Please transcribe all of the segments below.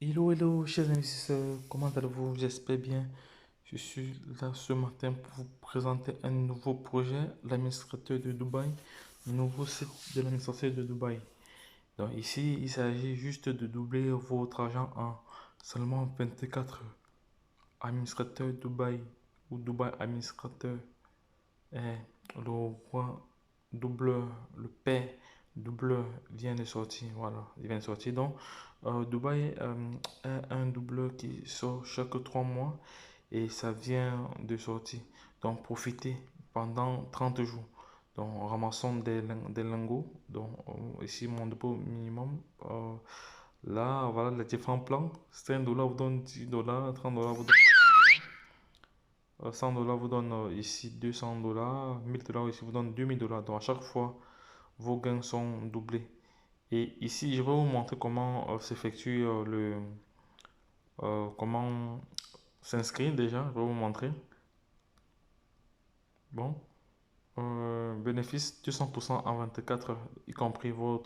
Hello, hello, chers investisseurs, comment allez-vous? J'espère bien. Je suis là ce matin pour vous présenter un nouveau projet, l'administrateur de Dubaï, le nouveau site de l'administrateur de Dubaï. Donc ici, il s'agit juste de doubler votre argent en seulement 24 heures. Administrateur Dubaï ou Dubaï administrateur. Et le roi doubleur, le père doubleur vient de sortir. Voilà, il vient de sortir. Donc, Dubaï a un doubleur qui sort chaque 3 mois et ça vient de sortir. Donc, profitez pendant 30 jours. Donc, ramassons des lingots. Donc, ici, mon dépôt minimum. Là, voilà les différents plans. 5 dollars vous donne 10 dollars, 30 dollars vous donne 100 dollars vous donne ici 200 dollars, 1000 dollars ici vous donne 2000 dollars. Donc à chaque fois, vos gains sont doublés. Et ici, je vais vous montrer comment s'effectue comment s'inscrire déjà. Je vais vous montrer. Bon, bénéfice 200% en 24 heures, y compris au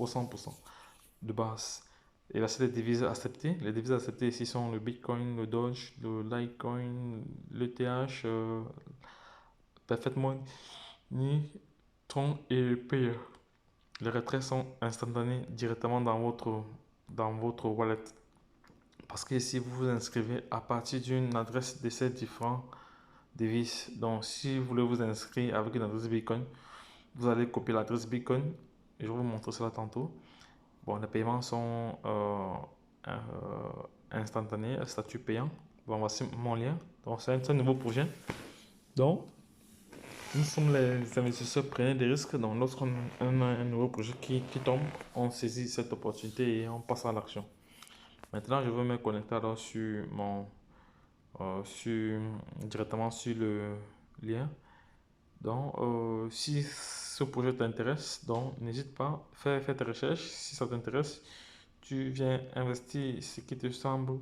100% de base. Et là, c'est les devises acceptées. Les devises acceptées ici sont le Bitcoin, le Doge, le Litecoin, l'ETH, parfaitement ni Tron et Payer. Les retraits sont instantanés directement dans votre wallet. Parce que si vous vous inscrivez à partir d'une adresse de ces différents devises, donc si vous voulez vous inscrire avec une adresse Bitcoin, vous allez copier l'adresse Bitcoin et je vais vous montrer cela tantôt. Bon, les paiements sont euh, instantanés, statut payant. Bon, voici mon lien. Donc, c'est un nouveau projet. Donc, nous sommes les investisseurs, prenez des risques. Donc, lorsqu'on a un nouveau projet qui tombe, on saisit cette opportunité et on passe à l'action. Maintenant, je vais me connecter alors directement sur le lien. Donc, si ce projet t'intéresse, donc n'hésite pas, fais tes recherches. Si ça t'intéresse, tu viens investir ce qui te semble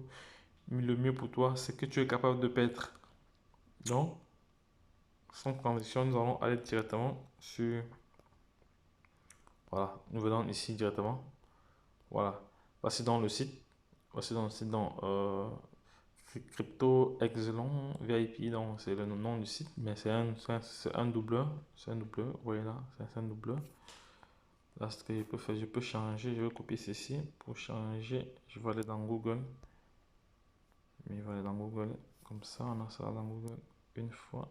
le mieux pour toi, ce que tu es capable de perdre. Donc, sans transition, nous allons aller directement sur. Voilà, nous venons ici directement. Voilà, voici dans le site. Voici dans le site dans Crypto Excellent VIP. Donc, c'est le nom du site, mais c'est un doubleur. C'est un doubleur. Vous voyez là, c'est un doubleur. Là, ce que je peux faire, je peux changer. Je vais copier ceci. Pour changer, je vais aller dans Google. Mais je vais aller dans Google. Comme ça, on a ça dans Google une fois.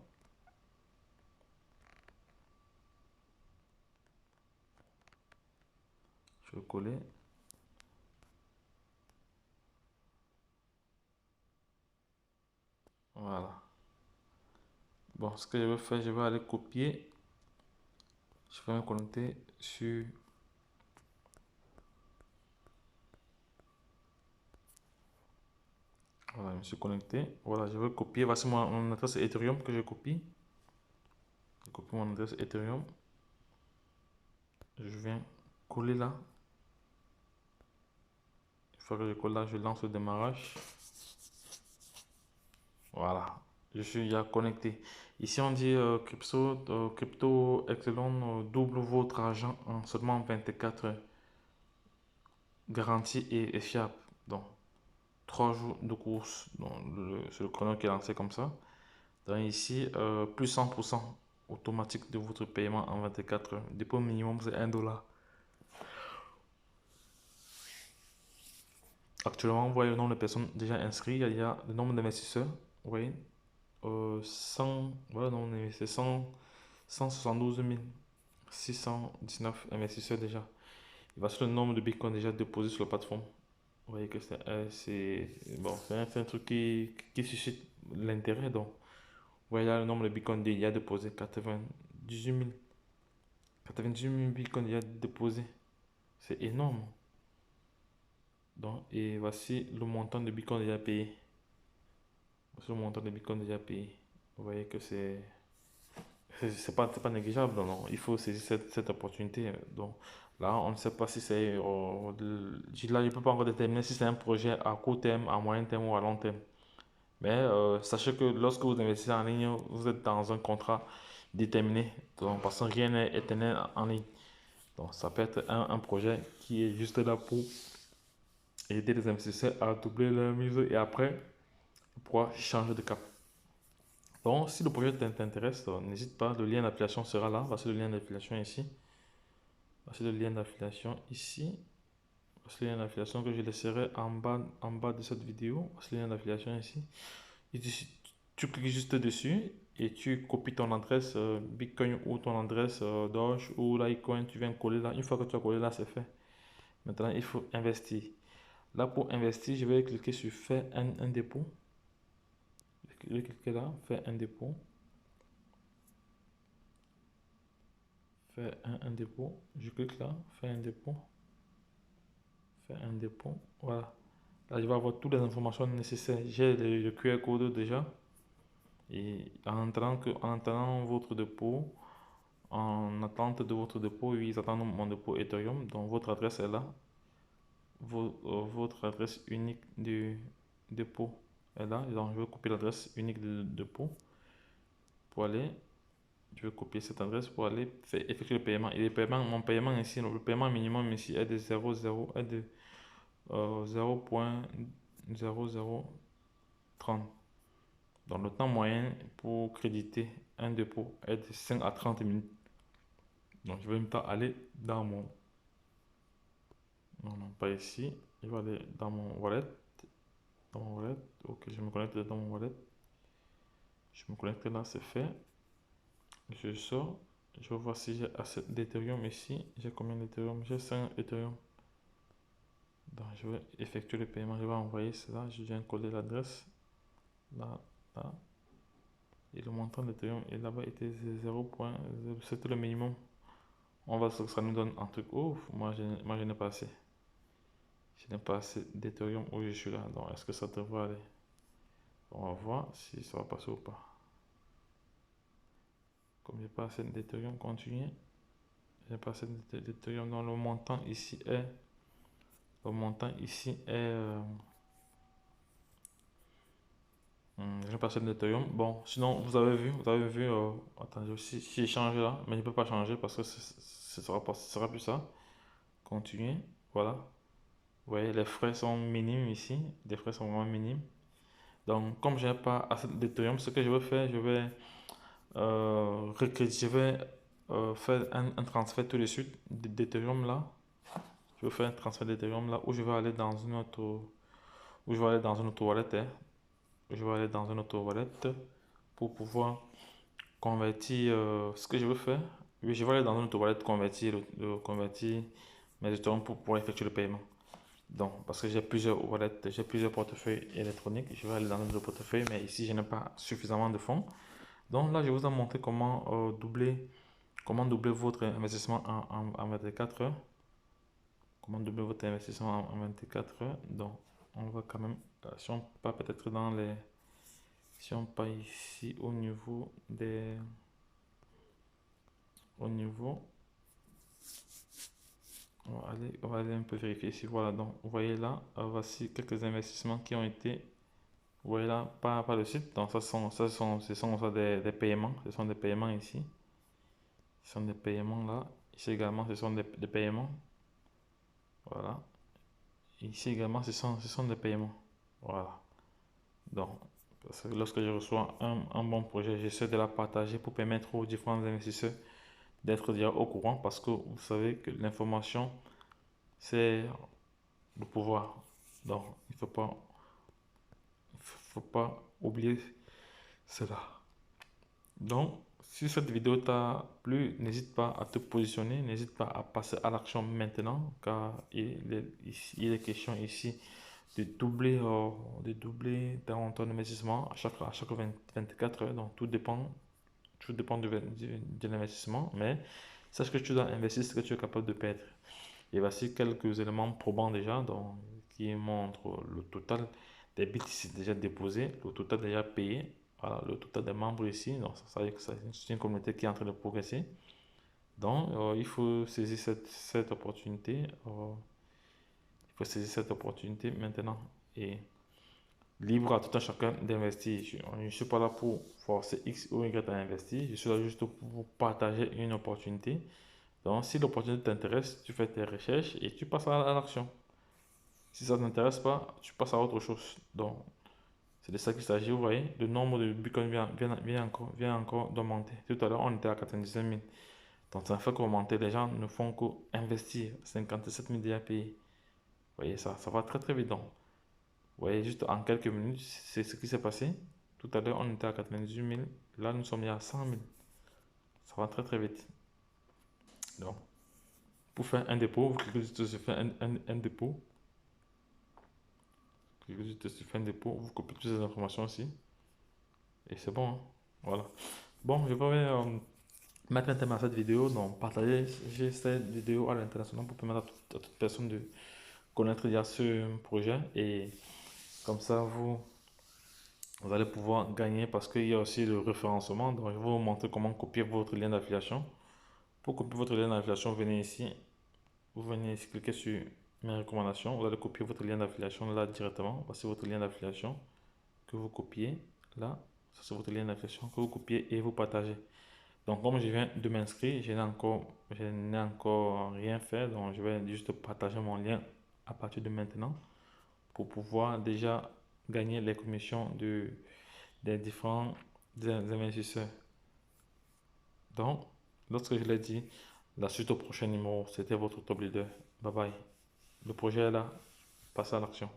Je vais coller. Voilà. Bon, ce que je vais faire, je vais aller copier. Je vais me connecter sur. Voilà, je me suis connecté. Voilà, je vais copier. Voici mon adresse Ethereum que je copie. Je copie mon adresse Ethereum. Je viens coller là. Une fois que je colle là, je lance le démarrage. Voilà, je suis déjà connecté. Ici, on dit crypto excellent double votre argent en seulement 24 heures. Garantie et fiable. Donc, 3 jours de course. Donc, c'est le chrono qui est lancé comme ça. Donc, ici, plus 100% automatique de votre paiement en 24 heures. Dépôt minimum, c'est 1 dollar. Actuellement, vous voyez le nombre de personnes déjà inscrites. Il y a le nombre d'investisseurs. Vous voyez, 100, voilà, non, c'est 172 619 investisseurs déjà. Il va sur le nombre de bitcoins déjà déposés sur la plateforme. Vous voyez que bon, c'est un truc qui suscite l'intérêt. Donc, vous voyez là le nombre de bitcoins déjà déposés 98 000 bitcoins déjà déposés. C'est énorme. Donc, et voici le montant de bitcoins déjà payé. Voici le montant de bitcoins déjà payé. Vous voyez que c'est pas négligeable, non. Il faut saisir cette opportunité. Donc là, on ne sait pas si c'est. Là, je ne peux pas encore déterminer si c'est un projet à court terme, à moyen terme ou à long terme. Mais sachez que lorsque vous investissez en ligne, vous êtes dans un contrat déterminé. Donc, parce que rien n'est éternel en ligne. Donc, ça peut être un projet qui est juste là pour aider les investisseurs à doubler leur mise et après, tu pourras changer de cap. Donc, si le projet t'intéresse, n'hésite pas, le lien d'affiliation sera là. Voici le lien d'affiliation ici. Voici le lien d'affiliation ici. Voici le lien d'affiliation que je laisserai en bas de cette vidéo. Voici le lien d'affiliation ici. Et tu cliques juste dessus et tu copies ton adresse Bitcoin ou ton adresse Doge ou Litecoin. Tu viens coller là. Une fois que tu as collé là, c'est fait. Maintenant, il faut investir. Là, pour investir, je vais cliquer sur faire un dépôt. Je vais cliquer là, faire un dépôt. Faire un dépôt. Je clique là, faire un dépôt. Faire un dépôt. Voilà. Là, je vais avoir toutes les informations nécessaires. J'ai le QR code déjà. Et en attendant votre dépôt, en attente de votre dépôt, oui, ils attendent mon dépôt Ethereum. Donc, votre adresse est là. Votre adresse unique du dépôt est là. Donc, je vais copier l'adresse unique de dépôt pour aller. Je vais copier cette adresse pour aller effectuer le paiement. Et mon paiement ici, le paiement minimum ici est de 0,0030. Donc, le temps moyen pour créditer un dépôt est de 5 à 30 minutes. Donc, je vais maintenant aller dans mon... Non, non, pas ici. Je vais aller dans mon wallet. Dans mon wallet. Ok, je me connecte dans mon wallet. Je me connecte là, c'est fait. Je sors. Je vais voir si j'ai assez d'Ethereum ici. J'ai combien d'Ethereum? J'ai 5 Ethereum. Donc, je vais effectuer le paiement. Je vais envoyer cela. Je viens coller l'adresse. Là, là. Et le montant d'Ethereum et là-bas était 0.0. C'était le minimum. On va voir ce que ça nous donne un truc. Ouf, moi je n'ai pas assez. Je n'ai pas assez d'Ethereum où je suis là. Donc, est-ce que ça devrait aller? On va voir si ça va passer ou pas. Comme j'ai pas assez d'Ethereum, continuer. J'ai pas assez d'Ethereum. Donc, le montant ici est. Le montant ici est. J'ai pas assez d'Ethereum. Bon, sinon, vous avez vu. Attendez, si j'ai changé là, mais je ne peux pas changer parce que ce sera plus ça. Continuer. Voilà. Vous voyez, les frais sont minimes ici. Les frais sont vraiment minimes. Donc, comme je n'ai pas assez d'Ethereum, ce que je vais faire, je vais, faire un transfert tout de suite d'Ethereum là. Je vais faire un transfert d'Ethereum là où je vais aller dans une autre, où je vais aller dans une autre wallet. Hein. Je vais aller dans une autre wallet pour pouvoir convertir ce que je veux faire. Oui, je vais aller dans une autre wallet convertir mes Ethereum pour pouvoir effectuer le paiement. Donc, parce que j'ai plusieurs wallets, j'ai plusieurs portefeuilles électroniques, je vais aller dans un autre portefeuille, mais ici je n'ai pas suffisamment de fonds. Donc là, je vous ai montré comment doubler votre investissement en 24 heures. Comment doubler votre investissement en 24 heures. Donc, on va quand même, si on part peut-être dans les, si on part ici au niveau des, au niveau, on va aller un peu vérifier ici. Voilà, donc vous voyez là, voici quelques investissements qui ont été. Vous voyez là, pas le site. Donc, ce sont des paiements. Ce sont des paiements ici. Ce sont des paiements là. Ici également, ce sont des paiements. Voilà. Ici également, ce sont des paiements. Voilà. Donc, parce que lorsque je reçois un bon projet, j'essaie de la partager pour permettre aux différents investisseurs d'être déjà au courant parce que vous savez que l'information, c'est le pouvoir. Donc, il ne faut pas oublier cela. Donc, si cette vidéo t'a plu, n'hésite pas à te positionner, n'hésite pas à passer à l'action maintenant, car il est question ici de doubler ton investissement à chaque 24 heures. Donc, tout dépend de l'investissement, mais sache que tu dois investir ce que tu es capable de perdre. Et voici quelques éléments probants déjà, donc, qui montrent le total des bits ici déjà déposés, le total déjà payé. Voilà, le total des membres ici. Donc, ça veut dire que c'est une communauté qui est en train de progresser. Donc, il faut saisir cette opportunité. Il faut saisir cette opportunité maintenant. Et libre à tout un chacun d'investir. Je ne suis pas là pour forcer X ou Y à investir. Je suis là juste pour vous partager une opportunité. Donc, si l'opportunité t'intéresse, tu fais tes recherches et tu passes à l'action. Si ça ne t'intéresse pas, tu passes à autre chose. Donc, c'est de ça qu'il s'agit. Vous voyez, le nombre de bitcoins vient encore d'augmenter. Tout à l'heure, on était à 95 000. Donc, ça fait qu'augmenter. Les gens ne font qu'investir. 57 000 déjà payés. Vous voyez, ça va très très vite. Donc, vous voyez, juste en quelques minutes, c'est ce qui s'est passé. Tout à l'heure, on était à 98 000. Là, nous sommes à 100 000. Ça va très très vite. Donc, pour faire un dépôt, vous cliquez sur faire un dépôt. Vous cliquez sur faire un dépôt. Vous copiez toutes ces informations ici. Et c'est bon, hein. Voilà. Bon, je vais mettre un thème à cette vidéo. Donc, partager cette vidéo à l'international pour permettre à toute personne de connaître déjà ce projet. Et comme ça, vous allez pouvoir gagner parce qu'il y a aussi le référencement. Donc, je vais vous montrer comment copier votre lien d'affiliation. Pour copier votre lien d'affiliation, venez ici. Vous venez ici, cliquer sur mes recommandations. Vous allez copier votre lien d'affiliation là directement. Voici votre lien d'affiliation que vous copiez là. Ça, c'est votre lien d'affiliation que vous copiez et vous partagez. Donc, comme je viens de m'inscrire, je n'ai encore rien fait. Donc, je vais juste partager mon lien à partir de maintenant pour pouvoir déjà gagner les commissions des différents investisseurs. Donc, lorsque je l'ai dit, la suite au prochain numéro, c'était votre top leader. Bye bye. Le projet est là. Passez à l'action.